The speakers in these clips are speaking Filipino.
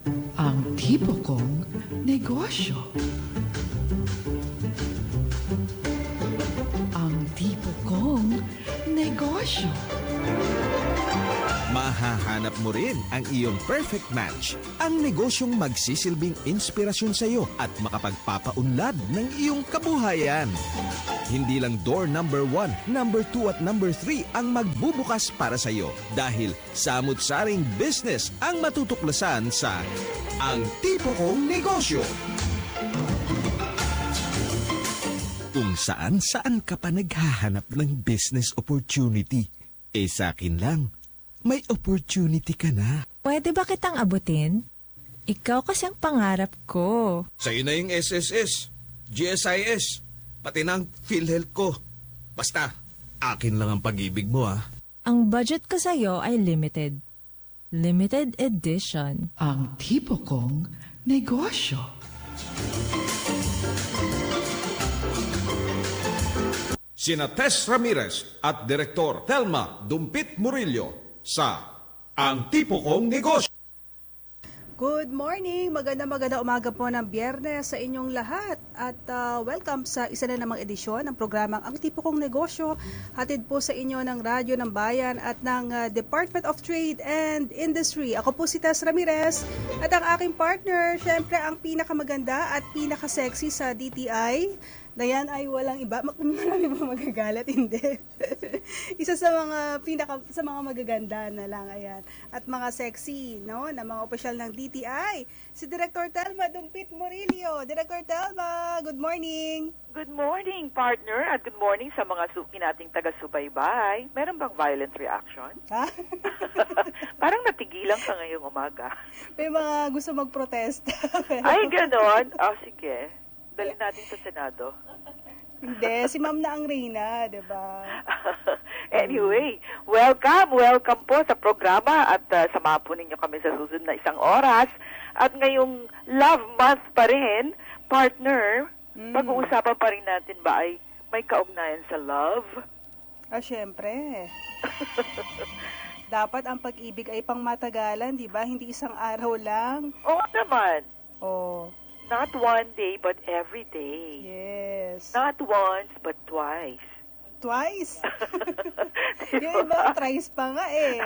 Ang tipo kong negosyo. Ang tipo kong negosyo. Mahahanap mo rin ang iyong perfect match, ang negosyong magsisilbing inspirasyon sa iyo at makapagpapaunlad ng iyong kabuhayan. Hindi lang door number 1, number 2 at number 3 ang magbubukas para sa iyo dahil samut-saring business ang matutuklasan sa Ang Tipo Kong Negosyo. Kung saan ka pa naghahanap ng business opportunity, sa akin lang, may opportunity ka na. Pwede ba kitang abutin? Ikaw kasi ang pangarap ko. Sa'yo na yung SSS, GSIS, pati ng PhilHealth ko. Basta, akin lang ang pag-ibig mo Ang budget ko sa'yo ay limited. Limited edition. Ang tipo kong negosyo. Sina Tess Ramirez at Direktor Thelma Dumpit Murillo sa Ang Tipo Kong Negosyo. Good morning! Maganda umaga po ng Biyernes sa inyong lahat at welcome sa isa na namang edisyon ng programang Ang Tipo Kong Negosyo, hatid po sa inyo ng Radyo ng Bayan at ng Department of Trade and Industry. Ako po si Tess Ramirez at ang aking partner, syempre ang pinakamaganda at pinaka-sexy sa DTI. Na yan ay walang iba. Marami ba magagalit? Hindi. Isa sa mga sa mga magaganda na lang, ayan. At mga sexy, no? Na mga opisyal ng DTI. Si Director Thelma Dumpit Murillo. Director Thelma, good morning. Good morning, partner, at good morning sa mga suki nating taga-subaybay. Meron bang violent reaction? Ha? Parang natigilan ka ngayong umaga. May mga gusto magprotesta. Ay, ganon? Sige. Dalhin natin sa Senado. Hindi, si Ma'am na ang reyna, di ba? Anyway, welcome po sa programa at samahan po ninyo kami sa susunod na isang oras. At ngayong Love Month pa rin, partner, pag-uusapan pa rin natin ba ay may kaugnayan sa love? Syempre. Dapat ang pag-ibig ay pangmatagalan, di ba? Hindi isang araw lang. Oo naman. Oh. Not one day, but every day. Yes. Not once, but twice. Twice? Yung iba, thrice pa nga eh.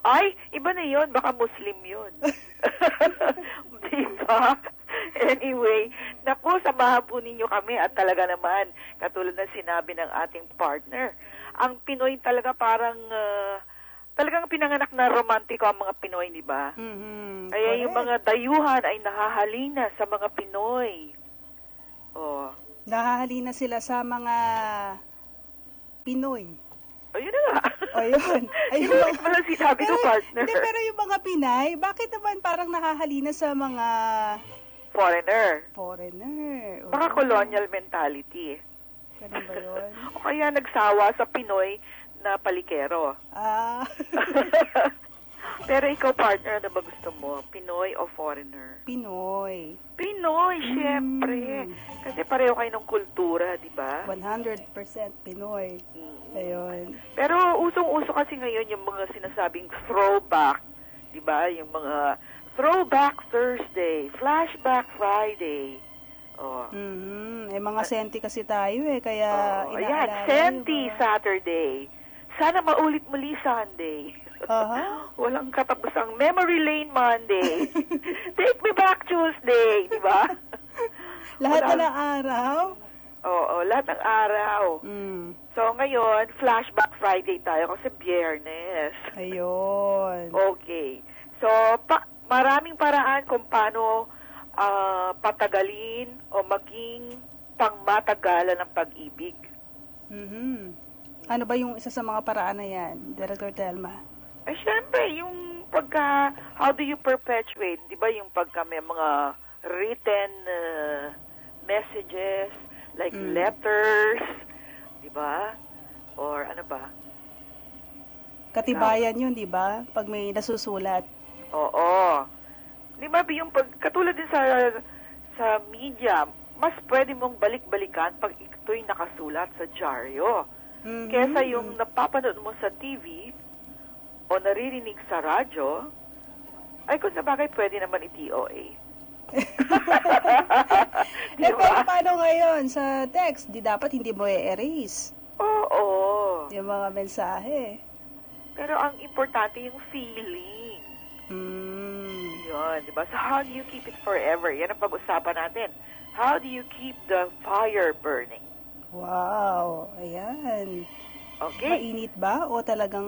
Ay, iba na yun. Baka Muslim yun. Diba? Anyway, naku, samahan po ninyo kami at talaga naman, katulad ng sinabi ng ating partner, ang Pinoy talaga parang, talagang pinanganak na romantiko ang mga Pinoy, di ba? Mm-hmm. Kaya Correct. yung mga dayuhan ay nahahalina sa mga Pinoy. Oh. Nahahalina sila sa mga Pinoy. Ayun na nga. Ayun. Ayun lang pala sinabi ko, partner. Hindi, pero yung mga Pinay, bakit naman parang nakahalina sa mga Foreigner. foreigner? Baka colonial mentality. Ganun ba yun? O kaya nagsawa sa Pinoy na palikero. Pero ikaw, partner, ano ba gusto mo? Pinoy o foreigner? Pinoy. Pinoy, syempre. Kasi pareho kayo ng kultura, di ba? 100% Pinoy. Ayun. Pero usong-uso kasi ngayon yung mga sinasabing throwback, di ba? Yung mga throwback Thursday, flashback Friday. Oh. May mga senti kasi tayo eh, kaya Ayan, inaalala Senti yung mga- Saturday. Sana maulit muli Sunday. Walang katapusang Memory Lane Monday. Take me back Tuesday, di ba? Lahat na ng araw? Oo, lahat ng araw. So ngayon, flashback Friday tayo kasi Biyernes. Ayun. Okay. So, maraming paraan kung paano patagalin o maging pangmatagalan ng pag-ibig. Ano ba yung isa sa mga paraan na yan, Director Thelma? Syempre, yung how do you perpetuate, di ba, yung pagka may mga written messages, like letters, di ba? Or ano ba? Katibayan yun, di ba? Pag may nasusulat. Oo. Di ba, yung katulad din sa media, mas pwede mong balik-balikan pag ito'y nakasulat sa dyaryo. Kesa yung napapanood mo sa TV o naririnig sa radyo, Ay, kung sabagay, pwede naman i-TOA. Eh, pero paano ngayon sa text? Di dapat hindi mo i-erase Oo. yung mga mensahe. Pero ang importante yung feeling. Yun, di ba? So how do you keep it forever? Yan ang pag-usapan natin. How do you keep the fire burning? Wow, ayan. Okay? Mainit ba? O talagang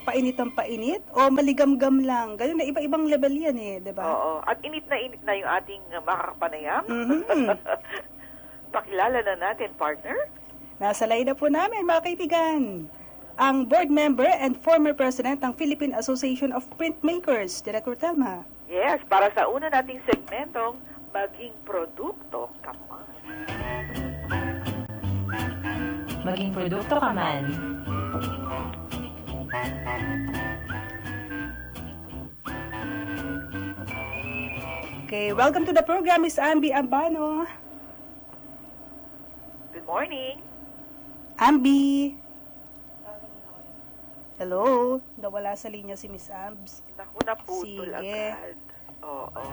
painit ang painit? O maligamgam lang? Ganun na, iba-ibang level yan eh, di ba? Oo. At init na yung ating makakapanayam. Mhm. Pakilala na natin, partner. Nasa line na po namin, mga kaibigan, ang board member and former president ng Philippine Association of Printmakers, Director Telma. Yes, para sa una nating segmentong maging produkto ka man. Maging produkto ka man. Okay, welcome to the program, Miss Ambi Ambano. Good morning. Ambi! Hello? Nawala sa linya si Miss Ambs. Naku, naputol Sige. agad. Oo.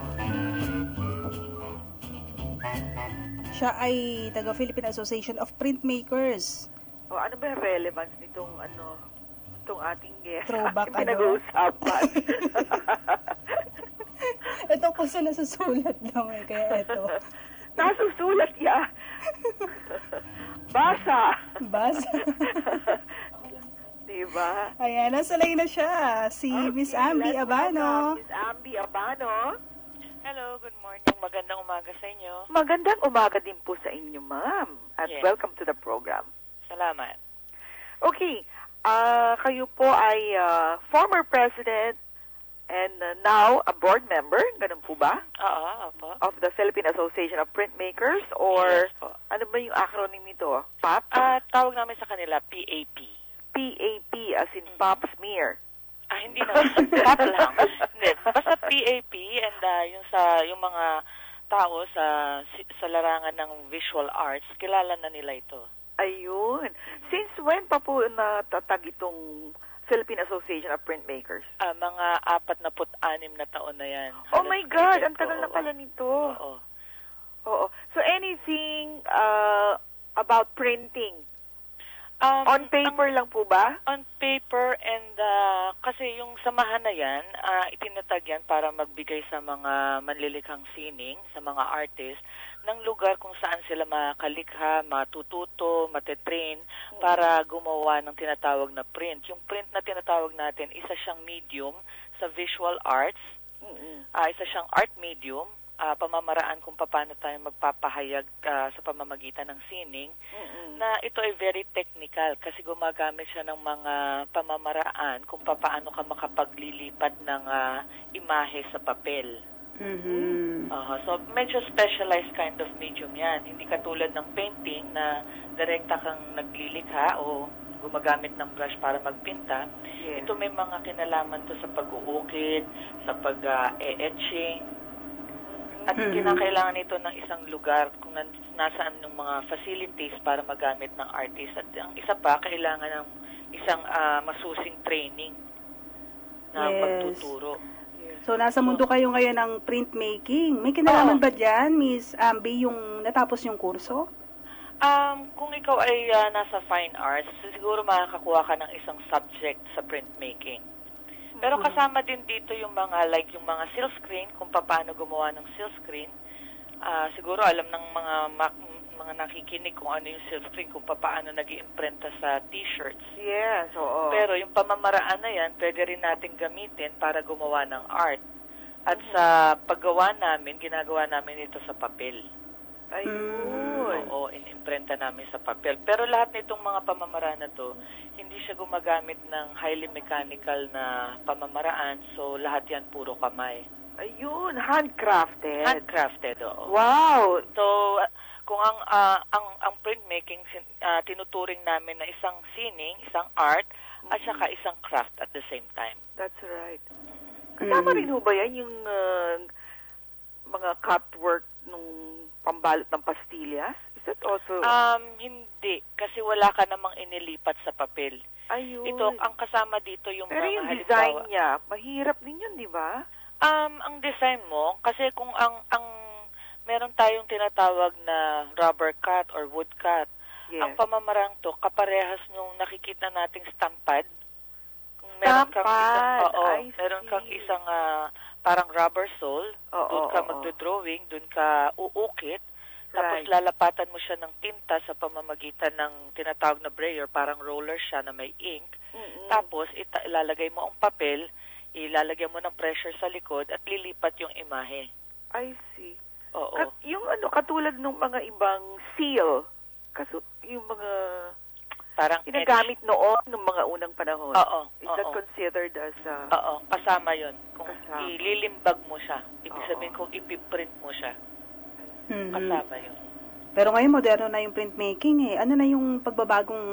Siya ay taga Philippine Association of Printmakers. O, ano ba yung relevance nitong itong ating Throwback, ating pinag-uusapan? Ito kasi nasusulat lang eh, kaya ito. Nasusulat ya. Basa. Basa. Diba? Ayan, nasa line na siya. Si Miss Ambi let's Abano. welcome Miss Ambi Abano. Hello, good morning. Magandang umaga sa inyo. Magandang umaga din po sa inyo, ma'am. At Yes. welcome to the program. Salamat. Okay, kayo po ay former president and now a board member, ganun po ba? Oo, opo. Of the Philippine Association of Printmakers or Yes po. ano ba yung acronym nito? PAP? Tawag namin sa kanila PAP. PAP as in Pop Smear. Hindi naman. Pop lang. Hindi. Basta PAP and yung mga tao sa larangan ng visual arts, kilala na nila ito. Ayun. Since when pa po natatag itong Philippine Association of Printmakers? Mga 46 na taon na yan. Oh my God! Halos Ang tagal na oo. pala nito. Oo. Oo. So anything about printing? On Ang- paper lang po ba? On paper and kasi yung samahan na yan, itinatag yan para magbigay sa mga manlilikhang sining, sa mga artist, ng lugar kung saan sila makalikha, matututo, matetrain, para gumawa ng tinatawag na print. Yung print na tinatawag natin, isa siyang medium sa visual arts, isa siyang art medium, pamamaraan kung paano tayo magpapahayag sa pamamagitan ng sining, na ito ay very technical kasi gumagamit siya ng mga pamamaraan kung paano ka makapaglilipat ng imahe sa papel. So medyo specialized kind of medium yan. Hindi katulad ng painting na direkta kang naglilikha o gumagamit ng brush para magpinta. Yes. Ito may mga kinalaman to sa pag-uukit, sa pag-etching. At kinakailangan ito ng isang lugar kung nasaan yung mga facilities para magamit ng artist. At ang isa pa, kailangan ng isang masusing training na Yes. pagtuturo. So, nasa mundo kayo ngayon ng printmaking. May kinalaman ba dyan, Miss Ambi, yung natapos yung kurso? Kung ikaw ay nasa fine arts, siguro makakakuha ka ng isang subject sa printmaking. Pero kasama din dito yung mga yung mga silkscreen, kung paano gumawa ng silkscreen. Siguro alam ng mga nakikinig kung ano yung silkscreen, kung paano nag-iimprenta sa t-shirts. Yes, oo. Pero yung pamamaraan na yan, pwede rin natin gamitin para gumawa ng art. At sa paggawa namin, ginagawa namin ito sa papel. Ayun. Oo, inimprenta namin sa papel. Pero lahat nitong mga pamamaraan na to, hindi siya gumagamit ng highly mechanical na pamamaraan. So, lahat yan puro kamay. Ayun, handcrafted. Handcrafted, oo. Wow. So, kung ang printmaking, tinuturing namin na isang sining, isang art, at saka isang craft at the same time. That's right. Kasama rin ho ba yan yung mga cutwork nung pambalot ng pastillas? Is that also... Hindi, kasi wala ka namang inilipat sa papel. Ayun. Ito, ang kasama dito yung Pero mga yung design halimbawa. niya, mahirap din yun, di ba? Ang design mo, kasi kung ang meron tayong tinatawag na rubber cut or wood cut, Yes. ang pamamarang to, kaparehas nung nakikita nating stampad. Kung meron kang isang, Stampad, I meron kang see. isang parang rubber sole, Oo, doon ka oo. magdo-drawing, doon ka uukit, tapos Right. lalapatan mo siya ng tinta sa pamamagitan ng tinatawag na brayer, parang roller siya na may ink. Mm-mm. Tapos ilalagay mo ang papel, ilalagay mo ng pressure sa likod at lilipat yung imahe. I see. Oo. Yung katulad ng mga ibang seal, yung mga Parang ginagamit noon ng mga unang panahon. Oo. Is that considered as Oo, kasama 'yon. Kung Kasama. ililimbag mo siya, ibig Oo. sabihin kung ipiprint mo siya, Mhm. kasama 'yon. Pero ngayon, moderno na yung printmaking eh. Ano na yung pagbabagong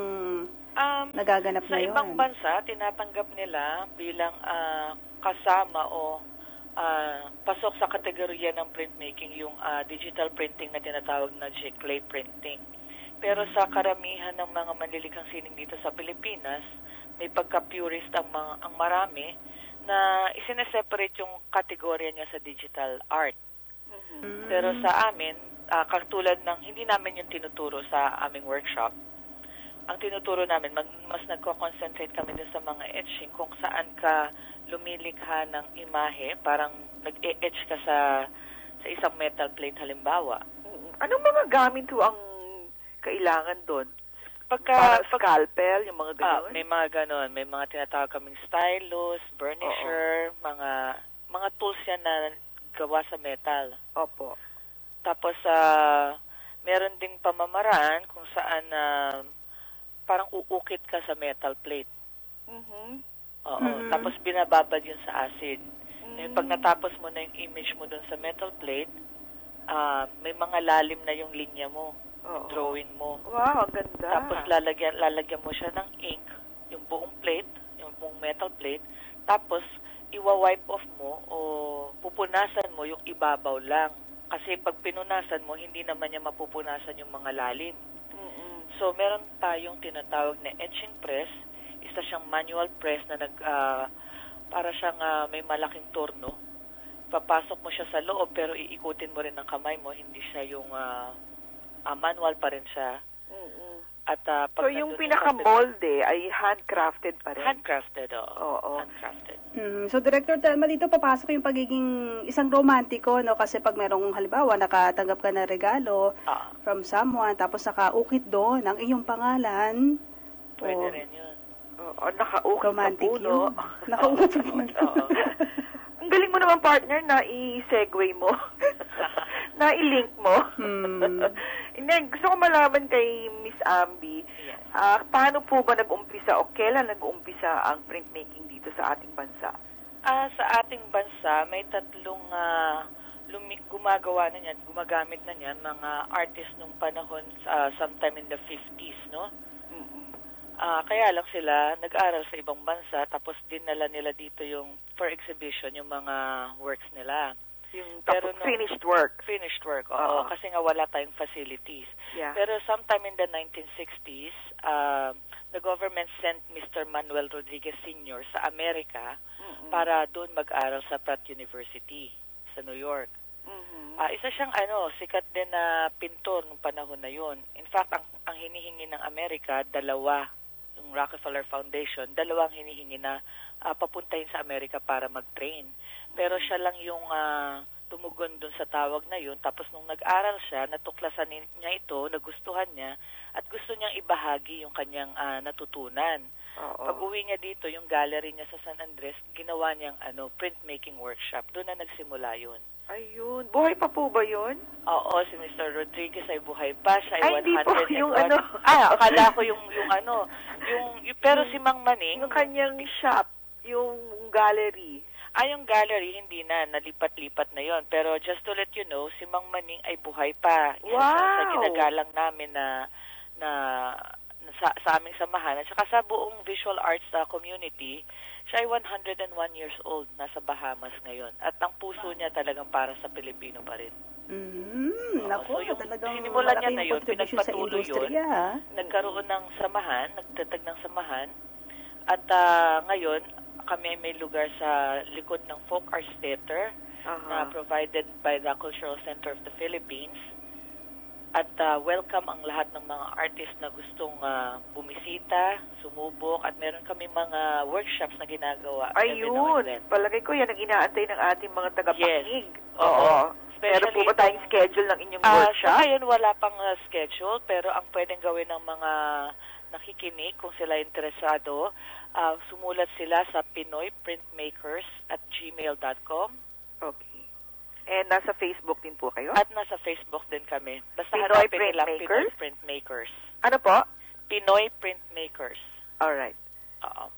nagaganap Sa ngayon? ibang bansa, tinatanggap nila bilang kasama o pasok sa kategorya ng printmaking yung digital printing na tinatawag na clay printing. Pero sa karamihan ng mga manlilikhang sining dito sa Pilipinas, may pagka-purist ang marami na isineseparate yung kategorya niya sa digital art. Pero sa amin, katulad ng hindi namin yung tinuturo sa aming workshop, ang tinuturo namin, mas nagko-concentrate kami din sa mga etching kung saan ka lumilikha ng imahe, parang nag-etch ka sa isang metal plate halimbawa. Anong mga gamit ho ang kailangan doon? Pagka Scalpel, yung mga gano'n? may mga ganon, may mga tinatawag kaming stylus, burnisher, mga tools yan na gawa sa metal. Opo. Tapos meron ding pamamaraan kung saan parang uukit ka sa metal plate. Mhm. Oo. Tapos binababad yun sa acid. Ngayon, pag natapos mo na yung image mo dun sa metal plate, may mga lalim na yung linya mo, Oo. drawing mo. Wow, ang ganda. Tapos lalagyan mo siya ng ink, yung buong plate, yung buong metal plate. Tapos iwa-wipe off mo o pupunasan mo yung ibabaw lang. Kasi pag pinunasan mo, hindi naman niya mapupunasan yung mga lalim. So meron tayong tinatawag na etching press. Isa siyang manual press na para siyang may malaking torno. Papasok mo siya sa loob pero iikutin mo rin ng kamay mo, hindi siya yung manual pa rin siya. At pag So yung nandun pinaka-molde ay handcrafted pa rin? handcrafted, Oo. handcrafted. So, Director Telma, dito papasok yung pagiging isang romantiko, no? Kasi pag merong halimbawa, nakatanggap ka na regalo from someone, tapos nakaukit doon ang iyong pangalan. Pwede rin yun. Oo, nakaukit sa Romantic puno. yun. Nakaukit sa puno. Oo. Ang galing mo naman, partner, na i-segue mo. Na i-link mo. Hindi, gusto ko malaman kay Miss Ambi, Yes. paano po ba nag-umpisa o kailan nag-umpisa ang printmaking dito sa ating bansa? Sa ating bansa, may tatlong gumagawa na niyan, gumagamit na niyan, mga artist nung panahon, sometime in the 50s, no? Kaya lang sila nag-aral sa ibang bansa, tapos dinala nila dito yung for exhibition, yung mga works nila. Yung Pero finished work. Finished work, oo. Oo. Kasi nga wala tayong facilities. Yeah. Pero sometime in the 1960s, the government sent Mr. Manuel Rodriguez Sr. sa Amerika para doon mag-aral sa Pratt University sa New York. Isa siyang sikat din na pintor nung panahon na yun. In fact, ang hinihingi ng Amerika, dalawa, yung Rockefeller Foundation, dalawang hinihingi na papuntahin sa Amerika para mag-train. Pero siya lang yung tumugon dun sa tawag na yun. Tapos nung nag-aral siya, natuklasan niya ito, nagustuhan niya, at gusto niyang ibahagi yung kanyang natutunan. Pag uwi niya dito, yung gallery niya sa San Andres, ginawa niyang printmaking workshop. Doon na nagsimula yun. Ayun. Buhay pa po ba yun? Oo, si Mr. Rodriguez ay buhay pa. Siya ay Ay, hindi po, 101. yung Akala ko yung pero si Mang Maning, Yung kanyang shop, yung gallery. yung gallery, hindi na, nalipat-lipat na yon. Pero just to let you know, si Mang Maning ay buhay pa. Isa siya sa Wow! ginagalang namin sa aming samahan. At saka sa buong visual arts community, siya ay 101 years old, nasa Bahamas ngayon. At ang puso niya talagang para sa Pilipino pa rin. Naku, So yung talagang sinimulan niya malaking na yun, contribution sa pinagpatuloy industriya. nagkaroon ng samahan, nagtatag ng samahan, At ngayon, kami ay may lugar sa likod ng Folk Arts Theater na provided by the Cultural Center of the Philippines. At welcome ang lahat ng mga artist na gustong bumisita, sumubok, at meron kami mga workshops na ginagawa. every now and Ayun, then. palagay ko yan ang inaantay ng ating mga tagapakinig. Yes. Oo. Meron po Especially ba tayong schedule ng inyong Sa workshop? ngayon, wala pang schedule, pero ang pwedeng gawin ng mga nakikinig, kung sila interesado, sumulat sila sa pinoyprintmakers@gmail.com. Okay. And nasa Facebook din po kayo? At nasa Facebook din kami. Basta Pinoy hanapin nila Printmakers? Pinoy Printmakers. Ano po? Pinoy Printmakers. Alright. Oo.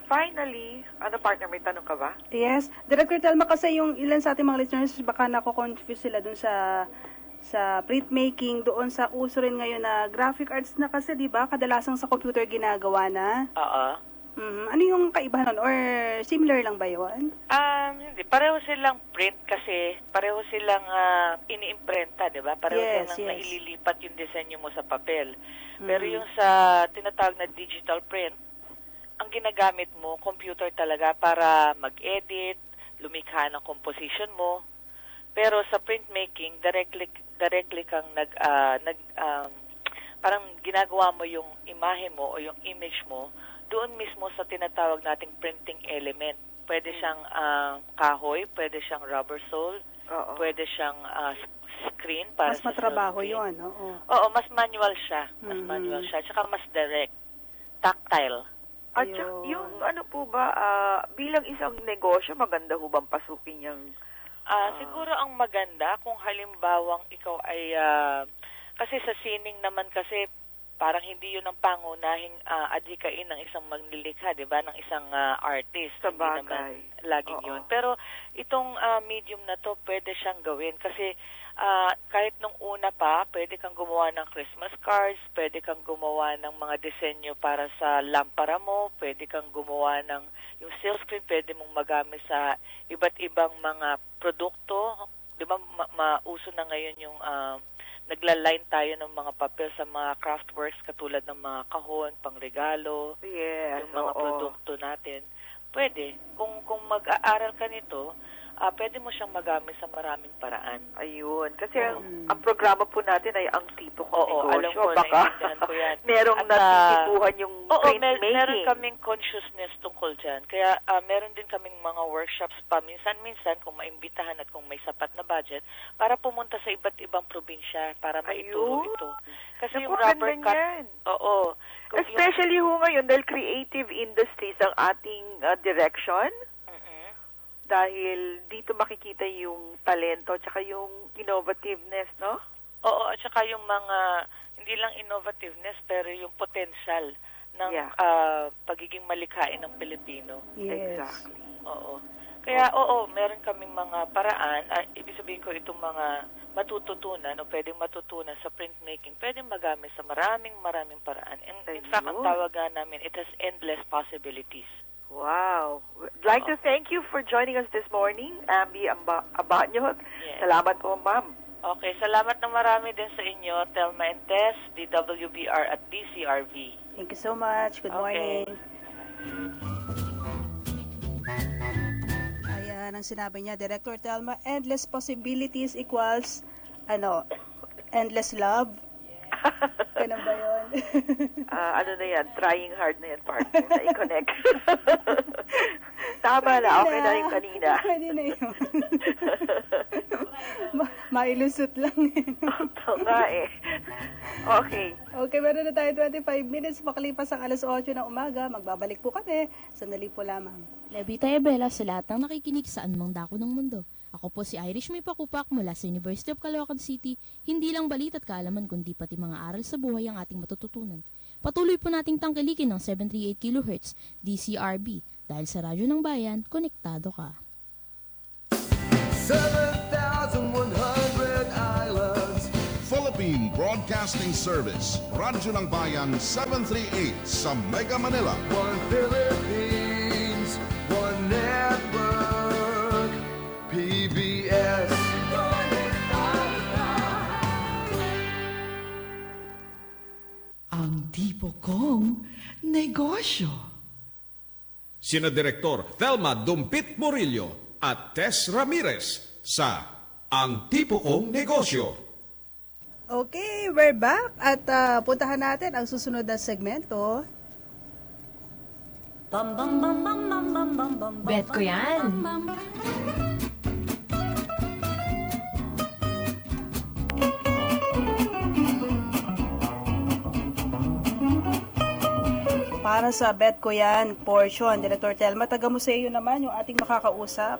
Finally, ano partner, may tanong ka ba? Yes. Director Telma, kasi yung ilan sa ating mga listeners, baka nako-confuse sila dun sa printmaking, doon sa uso rin ngayon na graphic arts na kasi, di ba? Kadalasang sa computer ginagawa na. Oo. Ano yung kaibahan nun? Or similar lang ba yun? Hindi. Pareho silang print kasi pareho silang iniimprenta, di ba? Pareho Yes, silang yes. naililipat yung disenyo mo sa papel. Pero yung sa tinatawag na digital print, ang ginagamit mo, computer talaga para mag-edit, lumikha ng composition mo. Pero sa printmaking, directly kang parang ginagawa mo yung imahe mo o yung image mo doon mismo sa tinatawag nating printing element. Pwede siyang kahoy, pwede siyang rubber sole, Oo. pwede siyang screen para Mas sa matrabaho silk screen. yun, oo. Oo, mas manual siya. Mas manual siya. Tsaka mas direct. Tactile. At Ayun. saka, yung ano po ba, bilang isang negosyo, maganda ho bang pasukin yung... Siguro ang maganda kung halimbawang ikaw ay... kasi sa sining naman kasi parang hindi yun ang pangunahing adhikain ng isang maglilikha, di ba? Ng isang artist. Sa Hindi naman bagay. laging Oo. yun. Pero itong medium na to, pwede siyang gawin kasi kahit nung una pa, pwede kang gumawa ng Christmas cards, pwede kang gumawa ng mga disenyo para sa lampara mo, pwede kang gumawa ng yung silk screen, pwede mong magamit sa iba't ibang mga produkto. Di ba, mauso na ngayon yung nagla-line tayo ng mga papel sa mga craftworks katulad ng mga kahon, pangregalo, Yes, yung mga oo. produkto natin. Pwede. Kung mag-aaral ka nito, pwede mo siyang magamit sa maraming paraan. Ayun. Kasi ang programa po natin ay ang tipo kong Oo, alam negosyo. ko, Baka naiintindihan ko yan. merong At, natitipuhan yung Oo, printmaking. meron kaming consciousness tungkol dyan. Kaya meron din kaming mga workshops pa minsan-minsan kung maimbitahan at kung may sapat na budget para pumunta sa iba't ibang probinsya para maituro Ayun. ito. Kasi Naku, yung rubber ganda cut, niyan. oo. Kung yung- Especially ho ngayon dahil creative industries ang ating direction. Mm-mm. Dahil dito makikita yung talento tsaka yung innovativeness, no? Oo, at saka yung mga, hindi lang innovativeness, pero yung potential ng Yeah. pagiging malikhain ng Pilipino. Yes. Exactly. Oo. Kaya, meron kaming mga paraan, ibig sabihin ko itong mga matututunan o pwedeng matutunan sa printmaking, pwedeng magamit sa maraming paraan. And in fact, ang Ayun. tawag nga namin, it has endless possibilities. Wow. I'd like to thank you for joining us this morning, Ambi Abanyot. Yes. Salamat po, ma'am. Okay, salamat ng marami din sa inyo, Telma and Tess, DWBR at DCRV. Thank you so much. Good Okay. morning. Ayan ang sinabi niya, Director Telma, endless possibilities equals, endless love. Ganun ba yun? Ano na yan? Trying hard na yan, partner. Na i-connect. Tama na. Okay na yung kanina. Pwede na yun. Mailusot lang. Ito nga eh. Okay. Okay, meron na tayo 25 minutes makalipas ang alas 8 ng umaga. Magbabalik po kami. Sandali po lamang. Levita Ebela sa lahat ng nakikinig sa anumang dako ng mundo. Ako po si Irish May Pakupak mula sa University of Caloocan City. Hindi lang balita at kaalaman kundi pati mga aral sa buhay ang ating matututunan. Patuloy po nating tangkilikin ng 738 kHz DCRB dahil sa Radyo ng Bayan, konektado ka. 7,100 islands. Philippine Broadcasting Service. Radyo ng Bayan 738 sa Mega Manila. One Philippines, one network, PBS. Ang tipo kong negosyo. sina Direktor Thelma Dumpit Murillo at Tess Ramirez sa Ang Tipo Kong Negosyo. Okay, we're back at puntahan natin ang susunod na segmento. Bet ko yan. Para sa Bet Ko Yan portion, Director Telma, taga museo naman yung ating makakausap.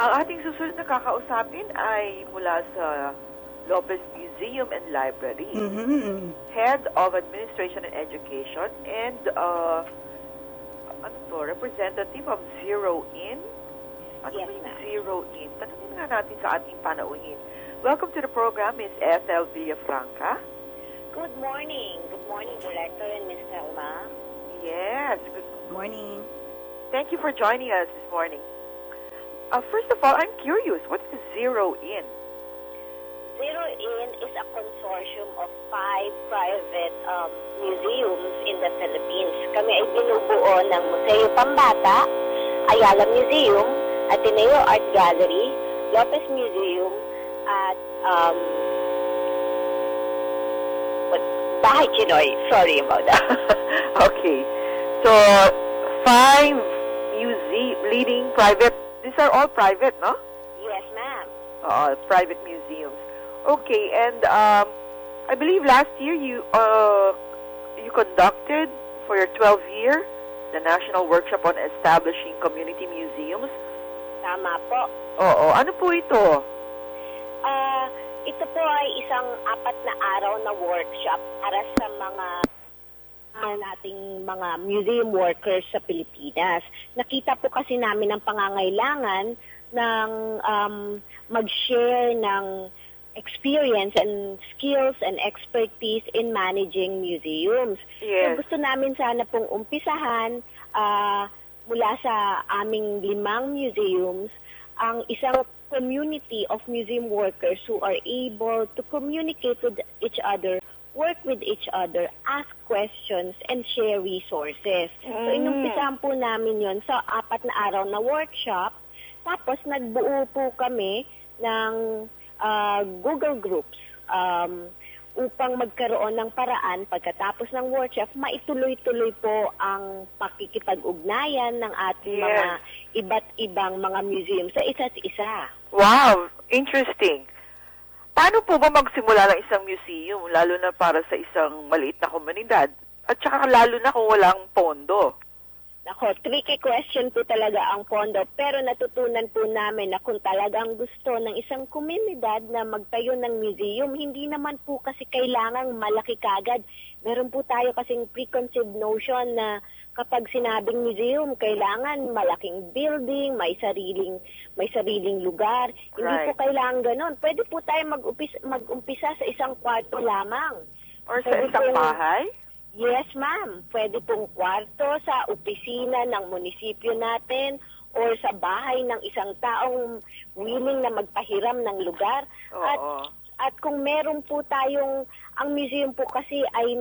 Ang ating susunod na kakausapin ay mula sa Lopez Museum and Library. Mhm. Head of Administration and Education and representative of Zero In. Ano ba yung Zero In? Tanungin nga natin sa ating panauhin. Welcome to the program, Ms. Ethel Villafranca. Good morning. Good morning, Director and Ms. Selma. Yes, good Morning. Thank you for joining us this morning. First of all, I'm curious, what's the Zero In? Zero In is a consortium of 5 private museums in the Philippines. Kami ay binubuo ng Museo Pambata, Ayala Museum, Ateneo Art Gallery, Lopez Museum, at Bahay Chinoy. Sorry about that. Okay. So, 5 leading private, these are all private, no? Yes, ma'am. Private museums. Okay, and I believe last year you conducted for your 12th year the National Workshop on Establishing Community Museums. Tama po. Oo, ano po ito? Ito po ay isang 4 na araw na workshop para sa mga nating mga museum workers sa Pilipinas. Nakita po kasi namin ang pangangailangan ng mag-share ng experience and skills and expertise in managing museums. Yes. So gusto namin sana pong umpisahan mula sa aming 5 museums ang isang community of museum workers who are able to communicate with each other, work with each other, ask questions, and share resources. So inumpisahan po namin yon sa 4 na araw na workshop. Tapos nagbuo po kami ng Google Groups upang magkaroon ng paraan pagkatapos ng workshop, maituloy-tuloy po ang pakikipag-ugnayan ng ating mga iba't ibang mga museum sa isa't isa. Wow, interesting. Paano po ba magsimula ng isang museum, lalo na para sa isang maliit na komunidad? At saka lalo na kung walang pondo. Nako, tricky question po talaga ang pondo, pero natutunan po namin na kung talagang gusto ng isang komunidad na magtayo ng museum, hindi naman po kasi kailangang malaki kagad. Meron po tayo kasing preconceived notion na kapag sinabing museum, kailangan malaking building, may sariling lugar. Hindi po kailangan ganon. Pwede po tayo mag-umpisa sa isang kwarto lamang. Or sa isang bahay? Yes, ma'am. Pwede pong kwarto sa opisina ng munisipyo natin or sa bahay ng isang taong willing na magpahiram ng lugar. At kung meron po tayong, ang museum po kasi ay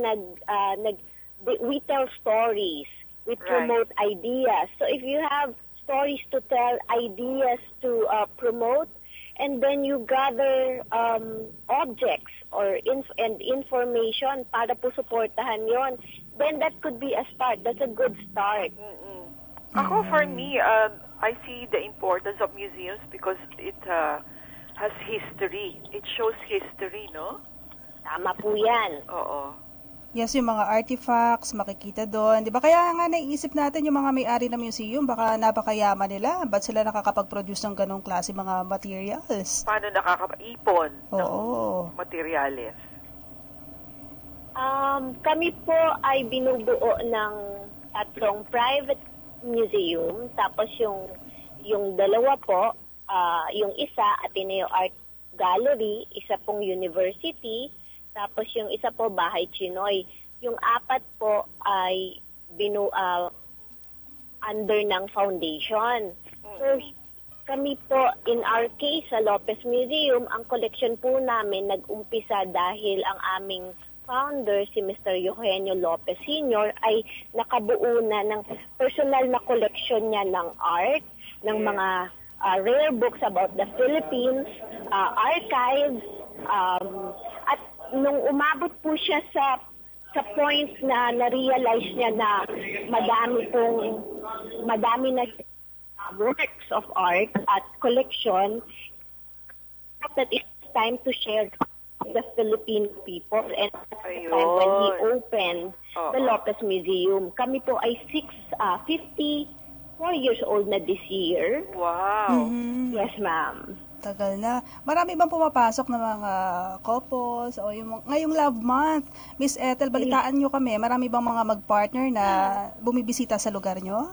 we tell stories. We promote ideas. So if you have stories to tell, ideas to promote, and then you gather objects or information para po suportahan yon, then that could be a start. That's a good start. Ako, for me, I see the importance of museums because it has history. It shows history, no? Tama po yan. Oo. Yes, yung mga artifacts, makikita doon. Di ba? Kaya nga naiisip natin yung mga may-ari ng museum, baka napakayaman nila. Ba't sila nakakapag-produce ng ganong klase mga materials? Paano nakakaipon ng materials? Kami po ay binubuo ng 3 private museum. Tapos yung 2 po, yung isa, Ateneo Art Gallery, isa pong university, tapos yung isa po, Bahay Chinoy. Yung 4 po ay under ng foundation. So, kami po, in our case, sa Lopez Museum, ang collection po namin nag-umpisa dahil ang aming founder, si Mr. Eugenio Lopez Sr., ay nakabuo na ng personal na collection niya ng art, ng mga rare books about the Philippines, archives, at nung umabot po siya sa point na na-realize niya na madami na works of art at collection, that it's time to share the Philippine people, and that's the time when he opened the Lopez Museum. Kami po ay 54 years old na this year. Wow. Yes, ma'am. Tagal na. Marami bang pumapasok na mga couples o yung ngayong Love Month? Miss Ethel, balitaan nyo kami. Marami bang mga mag-partner na bumibisita sa lugar nyo?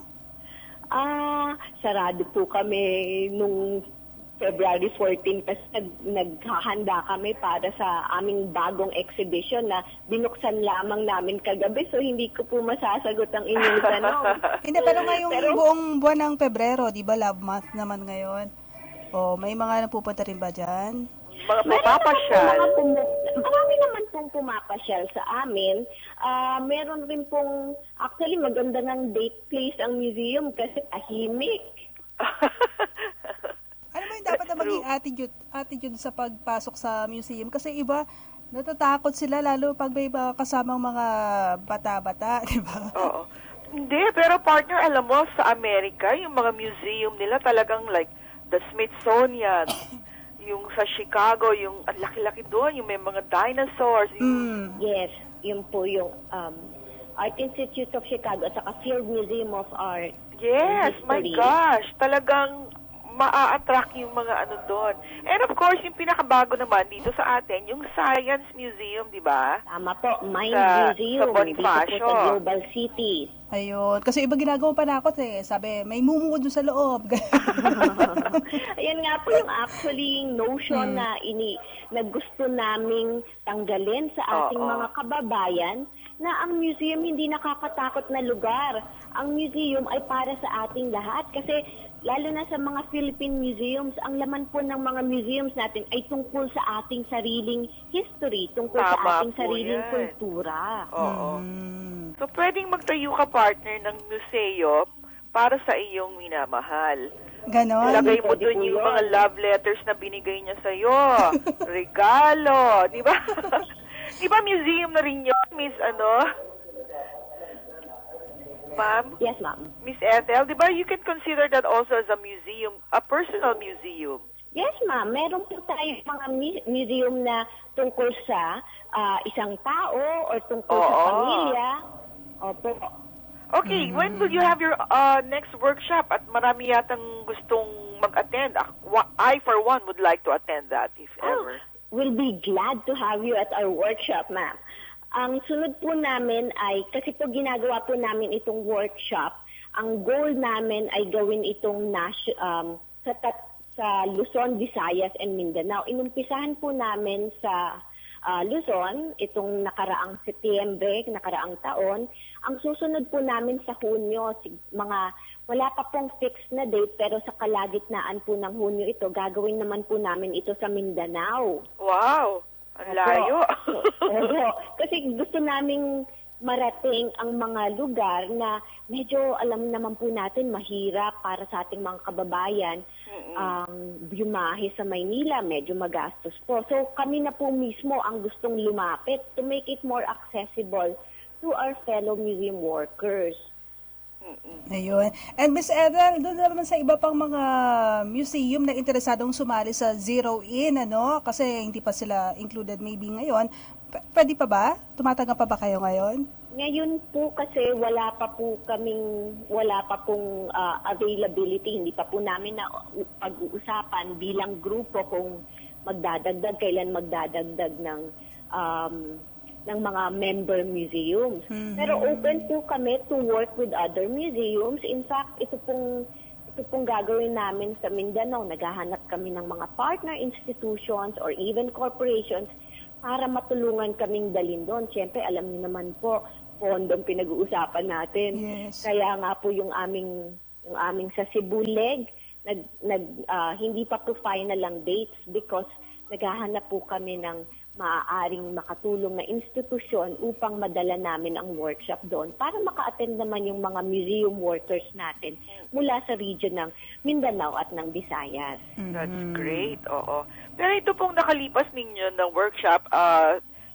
Sarado po kami nung February 14 kasi naghahanda kami para sa aming bagong exhibition na binuksan lamang namin kagabi, so hindi ko po masasagot ang inyong tanong. Hindi, pero ngayong buong buwan ng Pebrero, di ba Love Month naman ngayon? O may mga napupunta rin ba dyan? Mga pumapasyal. Marami naman pong pumapasyal sa amin. Meron rin pong, actually maganda ng date place ang museum kasi tahimik. Ano ba yung dapat na maging attitude sa pagpasok sa museum? Kasi iba, natatakot sila lalo pag may kasamang mga bata-bata, di ba? Oo. Hindi, pero partner, alam mo, sa Amerika, yung mga museum nila talagang like the Smithsonian, yung sa Chicago, yung ang laki-laki doon, yung may mga dinosaurs. Yes, yun po yung Art Institute of Chicago at saka Field Museum of Art. Yes, my gosh, talagang maa-attract yung mga ano doon. And of course, yung pinakabago naman dito sa atin, yung Science Museum, di ba? Tama po, Mind Sa Museum Bonifacio. dito po sa Global City. Ayun. Kasi iba ginagawa panakot eh. Sabi, may mumuod doon sa loob. Ayan nga po yung actually notion na gusto naming tanggalin sa ating mga kababayan na ang museum hindi nakakatakot na lugar. Ang museum ay para sa ating lahat kasi lalo na sa mga Philippine museums, ang laman po ng mga museums natin ay tungkol sa ating sariling history, tungkol sa ating sariling kultura. Oo. So, pwedeng magtayo ka, partner, ng museo para sa iyong minamahal. Ganon. Ilagay mo dun yung mga love letters na binigay niya sa'yo. Regalo. Di ba? Di ba museum na rin yun, Miss Ma'am? Yes, ma'am. Miss Ethel, di ba you can consider that also as a museum, a personal museum? Yes, ma'am. Meron po tayo mga museum na tungkol sa isang tao or tungkol sa pamilya. Opo. Okay, when will you have your next workshop? At marami yatang gustong mag-attend. I, for one, would like to attend that if ever. We'll be glad to have you at our workshop, ma'am. Ang sunod po namin ay, kasi po ginagawa po namin itong workshop, ang goal namin ay gawin itong sa Luzon, Visayas, and Mindanao. Inumpisahan po namin sa Luzon, itong nakaraang Setyembre, nakaraang taon. Ang susunod po namin sa Hunyo, wala pa pong fixed na date, pero sa kalagitnaan po ng Hunyo ito, gagawin naman po namin ito sa Mindanao. Wow! Ang layo. Opo. Kasi gusto naming marating ang mga lugar na medyo alam naman po natin mahirap para sa ating mga kababayan. Bumahe sa Maynila, medyo magastos po. So kami na po mismo ang gustong lumapit to make it more accessible to our fellow museum workers. Ayun. And Miss Ethel, doon naman sa iba pang mga museum na interesadong sumali sa Zero-In, kasi hindi pa sila included maybe ngayon. Pwede pa ba? Tumatanggap pa ba kayo ngayon? Ngayon po kasi wala pa pong availability, hindi pa po namin na pag-uusapan bilang grupo kung kailan magdadagdag ng mga member museums. Pero open po kami to work with other museums. In fact, ito pong gagawin namin sa Mindanao. Naghahanap kami ng mga partner institutions or even corporations para matulungan kaming dalhin doon. Siyempre, alam niyo naman po, pondong pinag-uusapan natin. Yes. Kaya nga po yung aming sa Cebu-Leg, hindi pa po final ang dates because naghahanap po kami ng maaaring makatulong na institusyon upang madala namin ang workshop doon para maka-attend naman yung mga museum workers natin mula sa region ng Mindanao at ng Visayas. That's great, oo. Pero ito pong nakalipas ninyo ng workshop,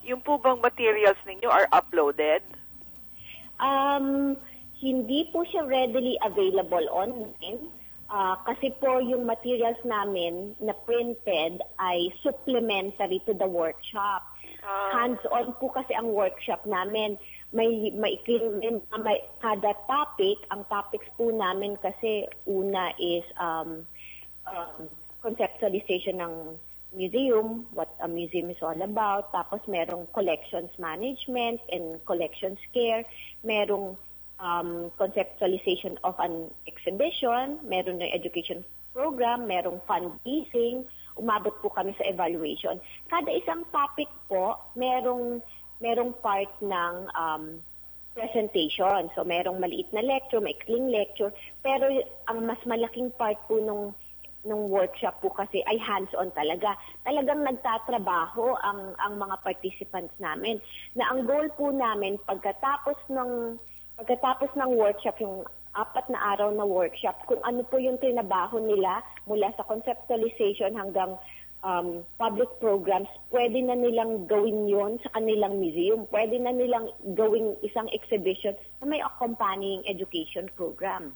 yung po bang materials ninyo are uploaded? Hindi po siya readily available online. Kasi po yung materials namin na printed ay supplementary to the workshop. Hands-on po kasi ang workshop namin. May kada topic, ang topics po namin kasi una is conceptualization ng museum, what a museum is all about. Tapos merong collections management and collections care. Merong conceptualization of an exhibition, meron na education program, merong fundraising, umabot po kami sa evaluation. Kada isang topic po, merong part ng presentation. So merong maliit na lecture, maikling lecture, pero ang mas malaking part po nung workshop po kasi ay hands-on talaga. Talagang nagtatrabaho ang mga participants namin. Na ang goal po namin pagkatapos ng workshop, yung 4 na araw na workshop, kung ano po yung trinabaho nila mula sa conceptualization hanggang public programs, pwede na nilang gawin yon sa kanilang museum. Pwede na nilang gawing isang exhibition na may accompanying education program.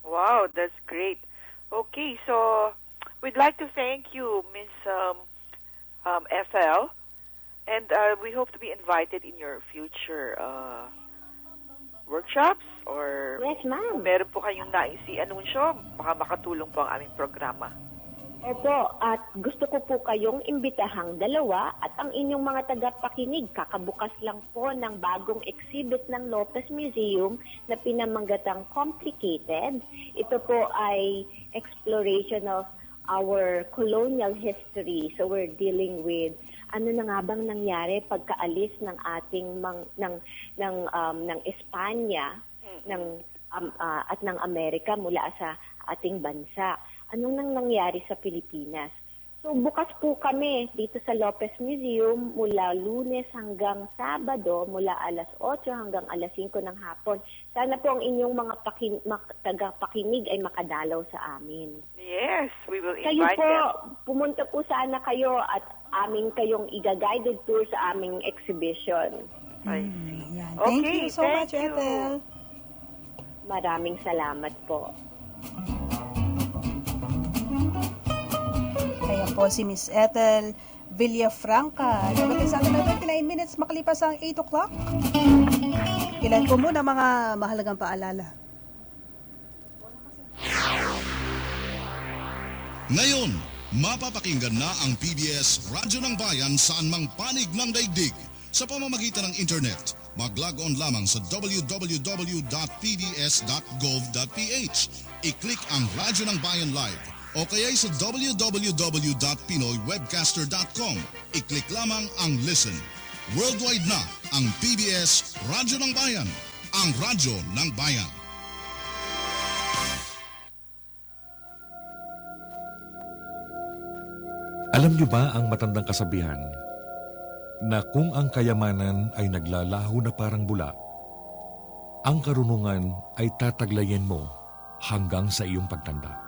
Wow, that's great. Okay, so we'd like to thank you, Ms. Ethel, and we hope to be invited in your future workshops, or yes, ma'am. Kung meron po kayong nais i-anunsyo, baka makatulong po ang aming programa. Opo, at gusto ko po kayong imbitahang dalawa at ang inyong mga tagapakinig. Kakabukas lang po ng bagong exhibit ng Lopez Museum na pinamanggatang Complicated. Ito po ay exploration of our colonial history. So we're dealing with ano na nga bang nangyari pagkaalis ng ating ng Espanya at ng Amerika mula sa ating bansa. Anong nang nangyari sa Pilipinas? So bukas po kami dito sa Lopez Museum mula Lunes hanggang Sabado, mula alas 8 hanggang alas 5 ng hapon. Sana po ang inyong mga tagapakinig ay makadalaw sa amin. Yes, we will Kayo invite po, them. pumunta po sana kayo at aming kayong iga-guided tour sa aming exhibition. I see. Yan. Thank Okay, you so thank much, you. Ethel. Maraming salamat po. Kaya po si Miss Ethel Villafranca. Nagating sa atin na 29 minutes makalipas ang 8 o'clock. Ilan po muna mga mahalagang paalala. Ngayon, mapapakinggan na ang PBS Radyo ng Bayan saan mang panig ng daigdig. Sa pamamagitan ng internet, mag-log on lamang sa www.pbs.gov.ph. I-click ang Radyo ng Bayan Live o kaya'y sa www.pinoywebcaster.com. I-click lamang ang Listen. Worldwide na ang PBS Radyo ng Bayan, ang radyo ng bayan. Alam niyo ba ang matandang kasabihan na kung ang kayamanan ay naglalaho na parang bula, ang karunungan ay tataglayin mo hanggang sa iyong pagtanda.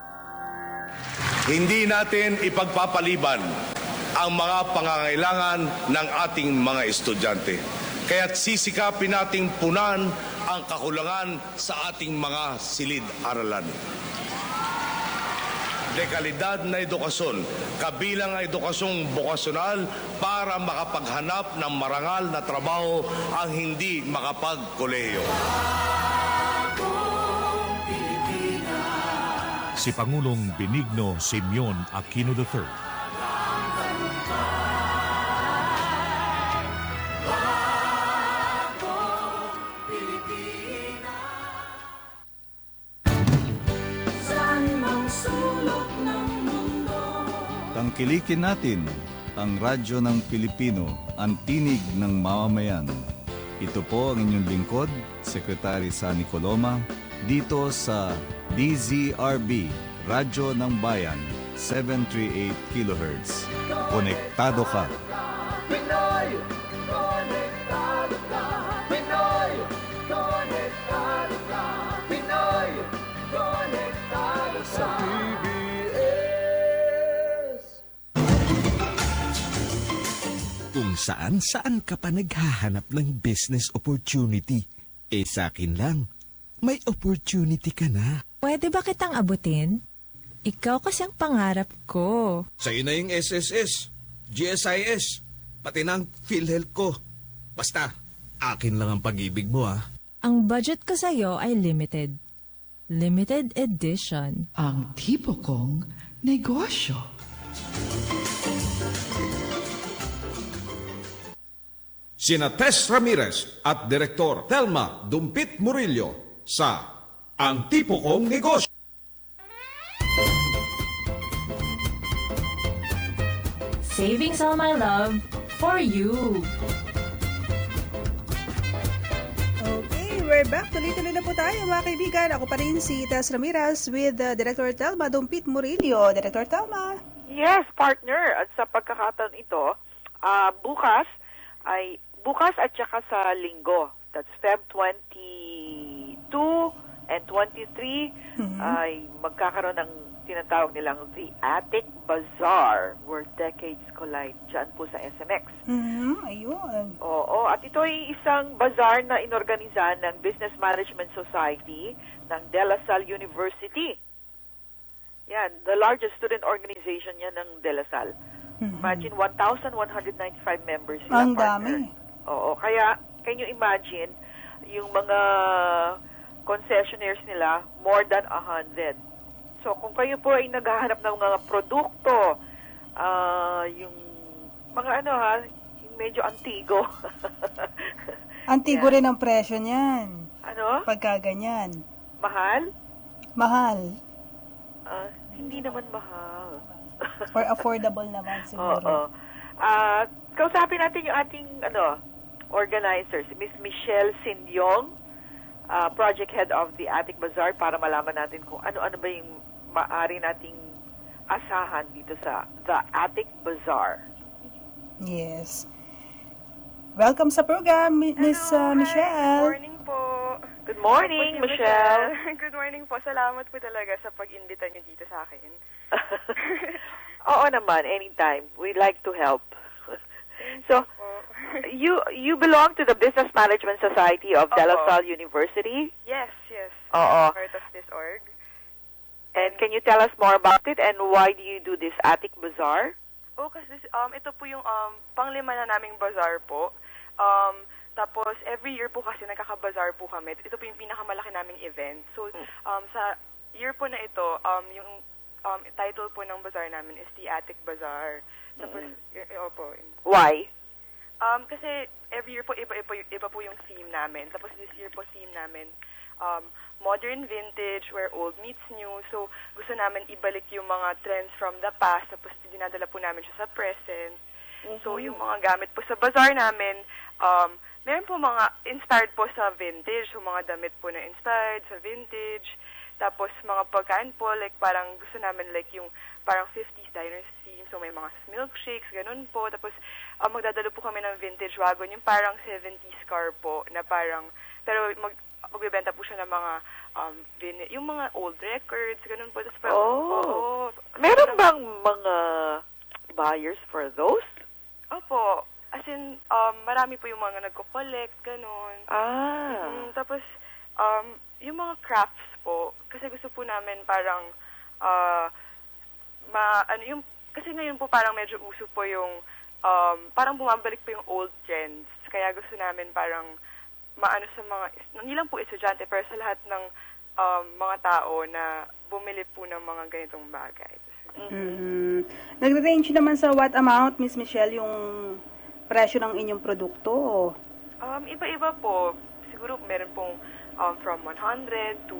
Hindi natin ipagpapaliban ang mga pangangailangan ng ating mga estudyante. Kaya't sisikapin nating punan ang kakulangan sa ating mga silid-aralan. Dekalidad na edukasyon, kabilang ang edukasyong bokasyonal para makapaghanap ng marangal na trabaho ang hindi makapagkolehiyo. Si Pangulong Benigno Simeon Aquino III. Tangkilikin natin ang radyo ng Pilipino, ang tinig ng mamamayan. Ito po ang inyong lingkod, Secretary Sunny Coloma, dito sa DZRB, Radyo ng Bayan, 738 kHz. Konektado ka! Pinoy, konektado ka. Pinoy, konektado ka. Pinoy, konektado sa PBS. Kung saan ka pa naghahanap ng business opportunity, sa akin lang, may opportunity ka na. Pwede ba kitang abutin? Ikaw kasi ang pangarap ko. Sa'yo na yung SSS, GSIS, pati ng PhilHealth ko. Basta, akin lang ang pag-ibig mo Ang budget ko sa'yo ay limited. Limited edition. Ang tipo kong negosyo. Sina Tess Ramirez at Direktor Thelma Dumpit Murillo sa Ang Tipo Kong Negosyo. Savings all my love for you. Okay, we're back. Tuloy-tuloy na po tayo mga kaibigan. Ako pa rin si Tess Ramirez with Director Thelma Dumpit Murillo. Director Thelma. Yes, partner. At sa pagkakataon ito, bukas at saka sa linggo, that's Feb 22 and 23, ay magkakaroon ng tinatawag nilang The Attic Bazaar, where decades collide, dyan po sa SMX. Ayun. Oo, at ito ay isang bazaar na inorganisa ng Business Management Society ng De La Salle University. Yan, the largest student organization yan ng De La Salle. Imagine, 1,195 members sila, Ang partner. dami. Oo, kaya, can you imagine, yung mga concessionaires nila, more than 100. So, kung kayo po ay naghahanap ng mga produkto, yung mga yung medyo antigo. Antigo rin ang presyo niyan. Ano? Pagka ganyan. Mahal? Mahal. Hindi naman mahal. Or affordable naman siguro. Oo. Kausapin natin yung ating organizer, si Miss Michelle Sinyong, project head of the Attic Bazaar, para malaman natin kung ano-ano ba yung maaari nating asahan dito sa The Attic Bazaar. Yes. Welcome sa program, Miss Michelle. Good morning po. Good morning, Michelle. Good morning po. Salamat po talaga sa pag-imbita niyo dito sa akin. Oo naman, anytime. We'd like to help. So, you belong to the Business Management Society of De La Salle University? Yes. Oo. Part of this org. And can you tell us more about it and why do you do this Attic Bazaar? Kasi ito po yung panglima na naming bazaar po. Tapos every year po kasi nagkaka-bazaar po kami. Ito po yung pinakamalaki naming event. So sa year po na ito, yung title po ng bazaar namin is The Attic Bazaar. Tapos Why? Kasi every year po iba po yung theme namin. Tapos this year po theme namin modern vintage, where old meets new. So, gusto namin ibalik yung mga trends from the past, tapos dinadala po namin siya sa present. So, yung mga gamit po sa bazaar namin, meron po mga inspired po sa vintage, so mga damit po na inspired sa vintage. Tapos, mga pagkain po, like parang gusto namin like yung parang 50s diner theme, so may mga milkshakes, ganun po. Tapos, magdadalo po kami ng vintage wagon, yung parang 70s car po, na parang, pero magbibenta po siya ng mga yung mga old records, ganun po. Tapos, meron bang mga buyers for those? Opo. As in, marami po yung mga nagko-collect, ganun. Tapos, yung mga crafts po, kasi gusto po namin parang, kasi ngayon po parang medyo uso po yung, parang bumabalik po yung old trends. Kaya gusto namin parang, maano sa mga, hindi lang po estudyante, pero sa lahat ng mga tao na bumili po ng mga ganitong bagay. Nagre-range naman sa what amount, Miss Michelle, yung presyo ng inyong produkto? Iba-iba po. Siguro meron pong from 100 to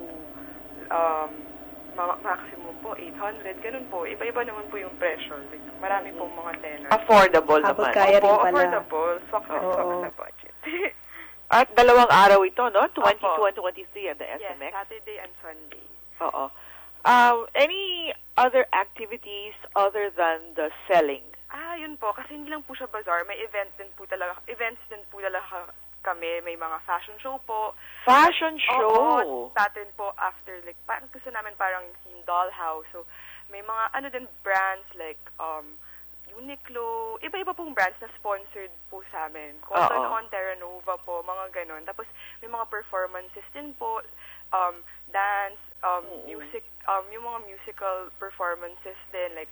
maximum po 800, ganun po. Iba-iba naman po yung presyo. Like, marami pong mga tenor. Affordable naman. Kaya rin pala. Affordable. Swak sa budget. At 2 araw ito, no? 22 and 23 at the SMX? Yes, Saturday and Sunday. Oo. Any other activities other than the selling? yun po, kasi hindi lang po siya bazaar, may events din po talaga kami, may mga fashion show po. Fashion show? Oo, pattern po after, like, parang gusto namin parang theme dollhouse. So, may mga, din, brands like, Uniqlo, iba-iba pong brands na sponsored po sa amin. Cotton On, Terra Nova po, mga ganon. Tapos, may mga performances din po, dance, music, yung mga musical performances din, like,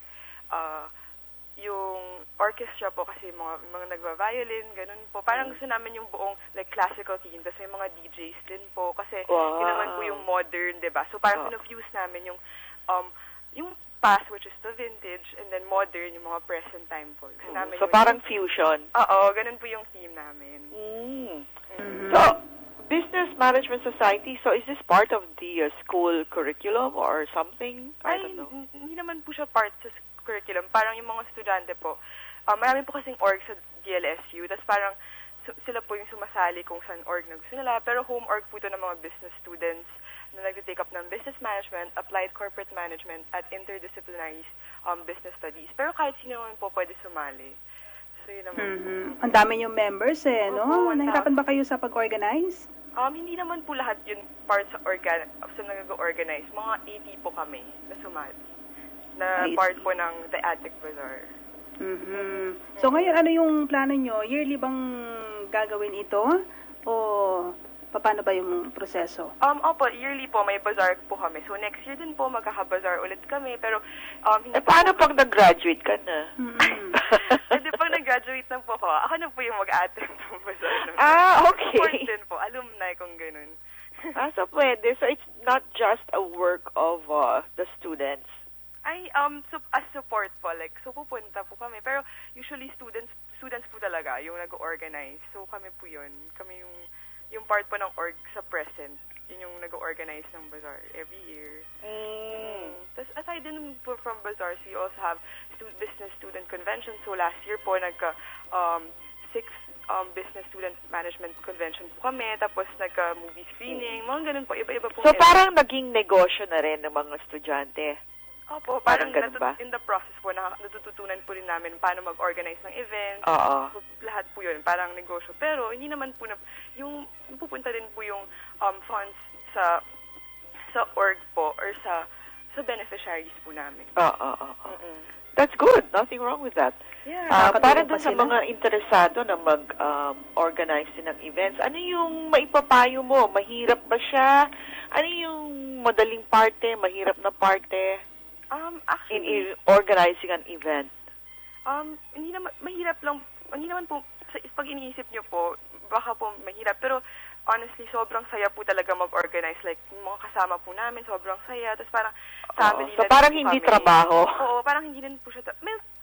yung orchestra po kasi mga nagva-violin, ganun po. Parang gusto namin yung buong like classical theme. Tapos may mga DJs din po kasi yun naman po yung modern, 'di ba? So parang pinufuse namin yung past, which is the vintage, and then modern, yung mga present time po. Gusto namin So parang fusion. Oo, ganun po yung theme namin. So, Business Management Society, so is this part of the school curriculum or something? I don't know. Hindi naman po siya part sa curriculum. Parang yung mga estudyante po, marami po kasing org sa DLSU, tapos parang sila po yung sumasali kung saan org na gusto nila, pero home org po ito ng mga business students na nag-take up ng business management, applied corporate management, at interdisciplinary business studies. Pero kahit sino naman po pwede sumali. So yun naman po. Ang dami yung members no? Nahirapan ba kayo sa pag-organize? Hindi naman po lahat yun part sa nag-organize. Mga 80 po kami na sumali. Na part po ng The Attic Bazaar. So ngayon, ano yung plano nyo? Yearly bang gagawin ito? O paano ba yung proseso? Opo, yearly po may bazaar po kami. So next year din po magkaka-bazaar ulit kami. Pero hindi paano pag nag-graduate ka na? Hindi pag nag-graduate na po ako na po yung mag-attend ng bazaar. Okay. Support din po, alumni kung ganun. So pwede. So it's not just a work of the students. As support po, like, so pupunta po kami. Pero usually students po talaga yung nag-organize. So kami po yun. Kami yung part po ng org sa present. Yun yung nag-organize ng bazaar every year. Tapos aside din po from bazaars, we also have business student convention. So last year po, 6 business student management convention po kami. Tapos nagka-movie screening. Mga ganun po, iba-iba po. So parang naging negosyo na rin ng mga estudyante. Opo, parang in the process po, natututunan po rin namin paano mag-organize ng events. So, lahat po yun, parang negosyo. Pero hindi naman po yung pupunta din po yung funds sa org po or sa beneficiaries po namin. That's good. Nothing wrong with that. Yeah. Para dun sa mga interesado na mag-organize din ng events, ano yung maipapayo mo? Mahirap ba siya? Ano yung madaling parte, mahirap na parte? Actually, in organizing an event? Hindi naman po, pag iniisip nyo po, baka po mahirap, pero honestly, sobrang saya po talaga mag-organize. Like, yung mga kasama po namin, sobrang saya. Tapos parang family so na parang po hindi kami. trabaho. Oo, parang hindi din po siya,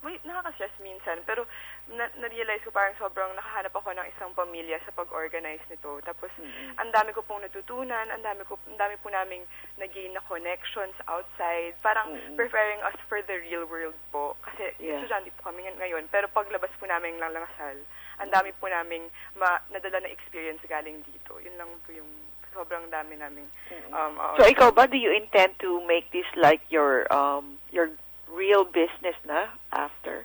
may nakaka-stress minsan, pero na-realize ko parang sobrang nakahanap ako ng isang pamilya sa pag-organize nito. Tapos, ang dami ko pong natutunan, ang dami po naming nag-gain na connections outside, parang preparing us for the real world po. Kasi, estudyante po kami ngayon, pero paglabas po namin lang langasal, ang dami po naming nadala na experience galing dito. Yun lang po yung sobrang dami naming. So, ikaw ba, do you intend to make this like your real business na after?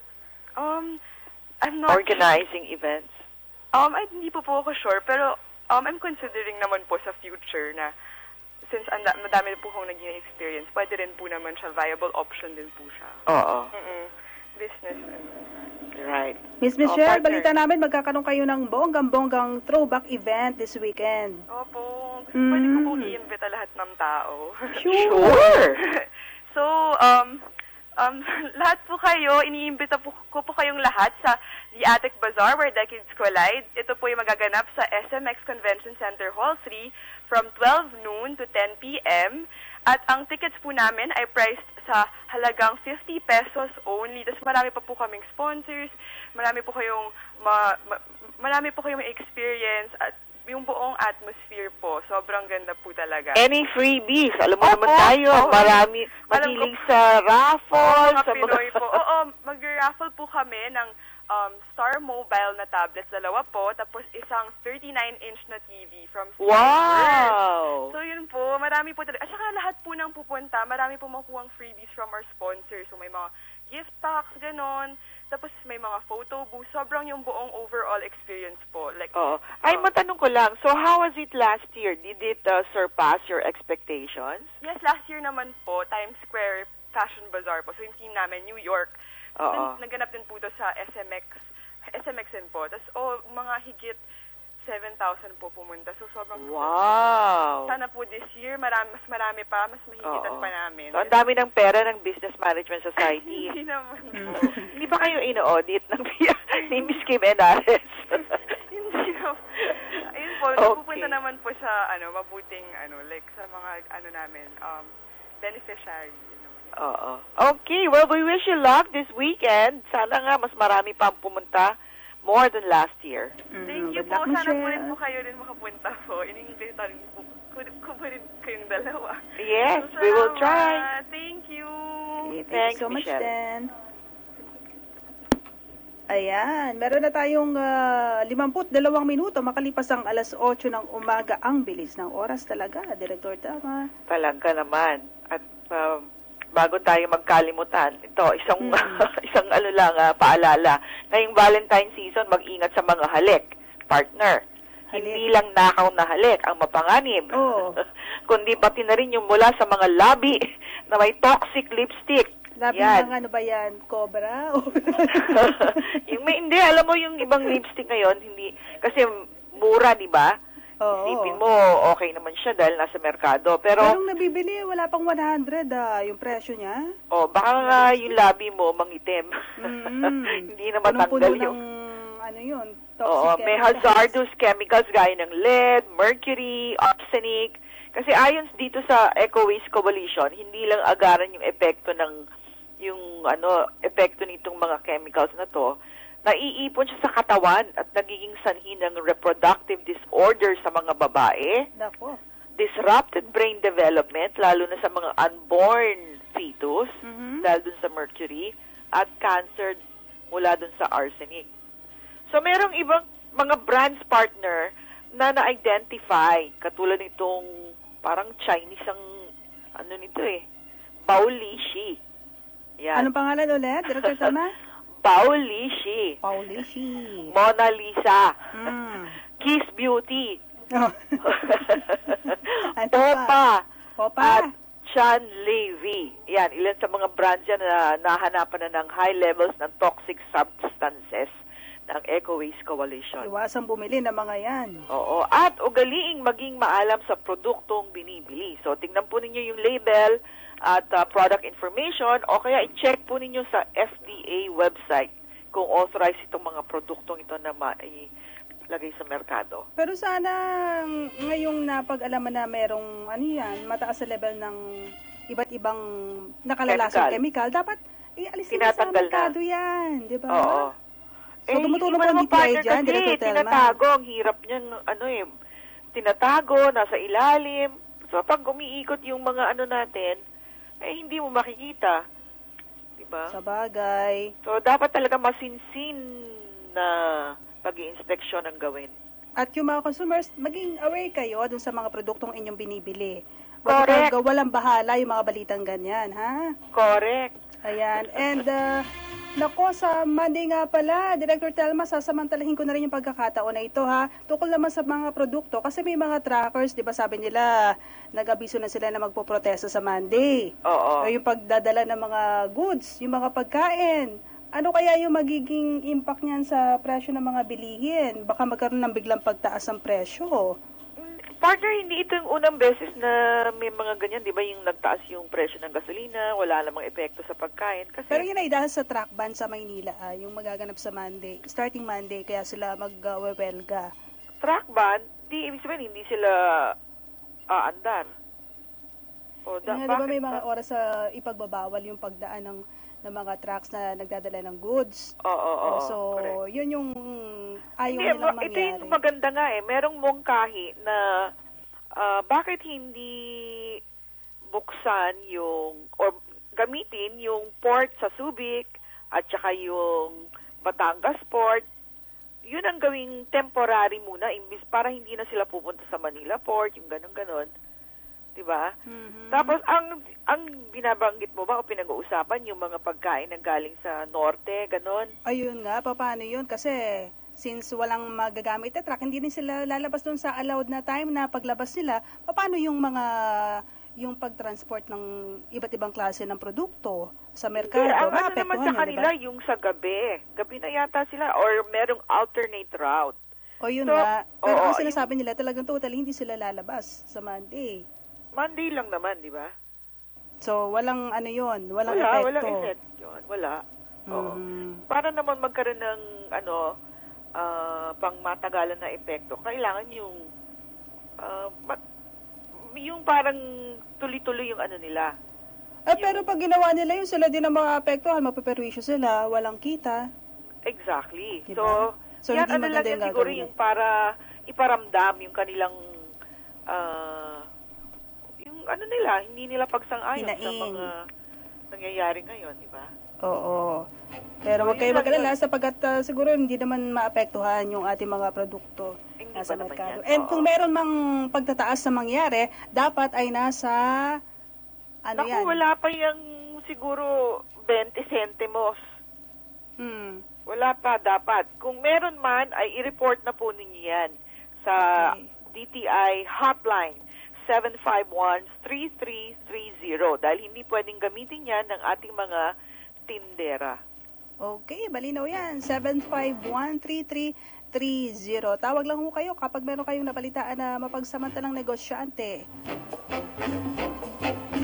I'm not organizing events? Hindi po ako sure, pero I'm considering naman po sa future na since madami po akong naging experience, pwede rin po naman siya, viable option din po siya. Business. Right. Miss Michelle, balita namin magkakaroon kayo ng bonggang-bonggang throwback event this weekend. Opo. Pwede ko pong i-invita lahat ng tao. Sure! So, lahat po kayo, iniimbita ko po kayong lahat sa The Attic Bazaar where Decades Collide. Ito po yung magaganap sa SMX Convention Center Hall 3 from 12 noon to 10 p.m. At ang tickets po namin ay priced sa halagang 50 pesos only. Tapos marami pa po kaming sponsors, marami po kayong experience at yung buong atmosphere po, sobrang ganda po talaga. Any freebies? Alam mo naman tayo, marami mahilig sa raffles. Mga Pinoy po. Oo, Magre-raffle po kami ng Star Mobile na tablets, 2 po, tapos isang 39-inch na TV from Star Wow! So yun po, marami po talaga. At saka lahat po nang pupunta, marami po makukuhang freebies from our sponsors. So may mga gift packs, ganon. Tapos may mga photo booths. Sobrang yung buong overall experience po. Like, Oo. Ay, matanong ko lang. So, how was it last year? Did it surpass your expectations? Yes, last year naman po, Times Square Fashion Bazaar po. So yung team namin, New York. Oo. Naganap din po to sa SMXN po. Tapos, mga higit 7,000 po pumunta. So, sobrang... Wow! Sana po this year, mas marami pa, mas mahigitan pa namin. So, ang dami ng pera ng Business Management Society. Hindi naman. Hindi ba kayo ino-audit ng ni Miss Kim Enares? Hindi naman. Ayun po, Okay. pupunta naman po sa, mabuting, like, sa mga, namin, beneficiary. Oo. Okay, well, we wish you luck this weekend. Sana nga mas marami pang pumunta, more than last year. Thank you po. Sana po rin po kayo rin makapunta po. Iningintay rin po ko rin kayong dalawa. Yes, So, we will salamat. try. Thank you. Thanks, so much, Michelle. Dan. Ayan, meron na tayong 52 minuto makalipas ang alas 8 ng umaga. Ang bilis ng oras talaga, Director Tama. Talaga naman. At bago tayo magkalimutan, ito, isang paalala. Ngayong Valentine season, mag-ingat sa mga halik. Partner, hindi lang nakaw na halik ang mapanganib. Kundi pati na rin yung mula sa mga labi na may toxic lipstick. Labi Yan. ng ano ba yan? Cobra? Hindi, alam mo yung ibang lipstick ngayon, hindi, kasi mura, di ba? Isipin mo, okay naman siya dahil nasa merkado. Pero nabibili, wala pang 100 yung presyo niya. Baka nga yung labi mo mangitim. Hindi na matanggal yung... toxic may chemicals. hazardous chemicals gaya ng lead, mercury, arsenic. Kasi ayon dito sa Eco Waste Coalition, hindi lang agaran yung epekto nitong mga chemicals na to, naiipon siya sa katawan at nagiging sanhi ng reproductive disorder sa mga babae, disrupted brain development, lalo na sa mga unborn fetus, dahil dun sa mercury, at cancer mula dun sa arsenic. So, merong ibang mga brands partner na na-identify, katulad nitong parang Chinese ang, Baolishi. Yan. Anong pangalan ulit, Director Tama? Baolishi. Mona Lisa. Kiss Beauty. Opa. At Chan Levy. Yan, ilan sa mga brands yan na nahanapan na ng high levels ng toxic substances ng Eco Waste Coalition. Iwasang bumili ng mga yan. Oo. At ugaliing maging maalam sa produktong binibili. So, tingnan po ninyo yung label at product information o kaya i-check po ninyo sa FDA website kung authorized itong mga produktong ito na mailagay sa merkado. Pero sana ngayong napag-alaman na merong mataas sa level ng iba't ibang nakalalasang chemical, dapat ialis na sa merkado yan, di ba? Oo. So, tumutulong po ang DTI dyan, Director Telma. Tinatago, ang hirap niyan, tinatago, nasa ilalim. So, pag umiikot yung mga natin, hindi mo makikita. Diba? Sa bagay. So, dapat talaga masinsin na pag-i-inspeksyon ang gawin. At yung mga consumers, maging aware kayo dun sa mga produktong inyong binibili. Correct. Walang bahala yung mga balitang ganyan, ha? Correct. Ayan. And, sa Monday nga pala, Director Telma, sasamantalahin ko na rin yung pagkakataon na ito, ha? Tukol naman sa mga produkto, kasi may mga trackers, di ba sabi nila, nag-abiso na sila na magpoprotesta sa Monday. Oo. Yung pagdadala ng mga goods, yung mga pagkain. Ano kaya yung magiging impact niyan sa presyo ng mga bilihin? Baka magkaroon ng biglang pagtaas ng presyo. Partner, hindi ito yung unang beses na may mga ganyan, di ba, yung nagtaas yung presyo ng gasolina, wala namang epekto sa pagkain. Kasi... Pero yun ay dahil sa track ban sa Maynila, yung magaganap sa Monday, starting Monday, kaya sila mag-wewelga. Track ban? Ibig sabihin, hindi sila aandar. Di ba may mga oras sa ipagbabawal yung pagdaan ng mga trucks na nagdadala ng goods. Oo. So, correct. Yun yung ayaw nilang mangyari. Ito yung maganda nga Merong mungkahi na bakit hindi buksan or gamitin yung port sa Subic at saka yung Batangas Port, yun ang gawing temporary muna, imbis para hindi na sila pupunta sa Manila Port, yung ganon-ganon. Diba? Tapos, ang binabanggit mo ba o pinag-uusapan yung mga pagkain na galing sa norte, ganon? Ayun nga, paano yun? Kasi since walang magagamit na truck, hindi din sila lalabas doon sa allowed na time na paglabas nila. Paano yung pag-transport ng iba't ibang klase ng produkto sa merkado? Ang ano naman sa Maapektuhan kanila, diba? yung sa gabi. Gabi na yata sila or merong alternate route. O yun So, nga. Pero oo, ang sinasabi nila, talagang totally hindi sila lalabas sa Monday. Monday lang naman, di ba? So, walang ano yun, walang Wala, epekto. walang effect yun. Wala. Oo. Para naman magkaroon ng pang matagalan na epekto, kailangan yung parang tuloy-tuloy yung ano nila. Pero pag ginawa nila yun, sila din ang maapektuhan, mapaperwisyo sila, walang kita. Exactly. Diba? So, yan hindi ano lang maganda yan yung siguro gagawin yung para iparamdam yung kanilang yung ano nila, hindi nila pagsang-ayon sa Hinaing. mga nangyayari ngayon, di ba? Oo. Pero huwag kayo mag-alala sapagkat siguro hindi naman maapektuhan yung ating mga produkto nasa ba naman merkado. yan? And Oo. kung meron mang pagtataas na mangyari, dapat ay nasa Naku, wala pa yung siguro 20 centimos. Wala pa dapat. Kung meron man, ay i-report na po ninyo yan sa DTI hotline 751-3330 dahil hindi pwedeng gamitin yan ng ating mga tindera. Okay, malinaw yan. 751-3330. Tawag lang ho kayo kapag meron kayong napalitaan na mapagsamantalang negosyante.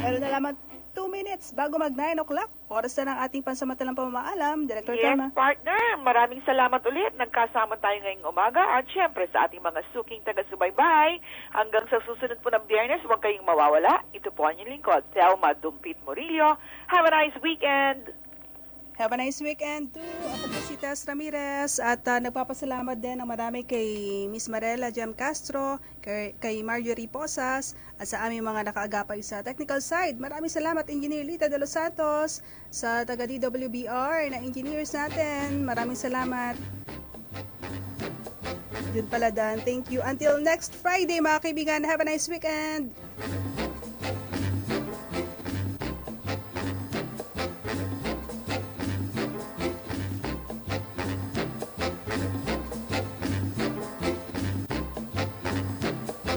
Meron na lamang 2 minutes bago mag 9 o'clock. Oras na ng ating pansamantalang pamamaalam. Director Yes, Tama. partner. Maraming salamat ulit. Nagkasama tayo ngayong umaga at syempre sa ating mga suking taga-subaybay. Hanggang sa susunod po ng Biyernes, huwag kayong mawawala. Ito po ang inyong lingkod, Thelma Dumpit Murillo. Have a nice weekend. Have a nice weekend too. Ako po si Tess Ramirez at nagpapasalamat din ng marami kay Miss Marela Jem Castro, kay Marjorie Posas at sa aming mga nakaagapay sa technical side. Maraming salamat Engineer Lita de los Santos sa taga DWBR na engineers natin. Maraming salamat. Yun pala Dan. Thank you. Until next Friday mga kaibigan. Have a nice weekend.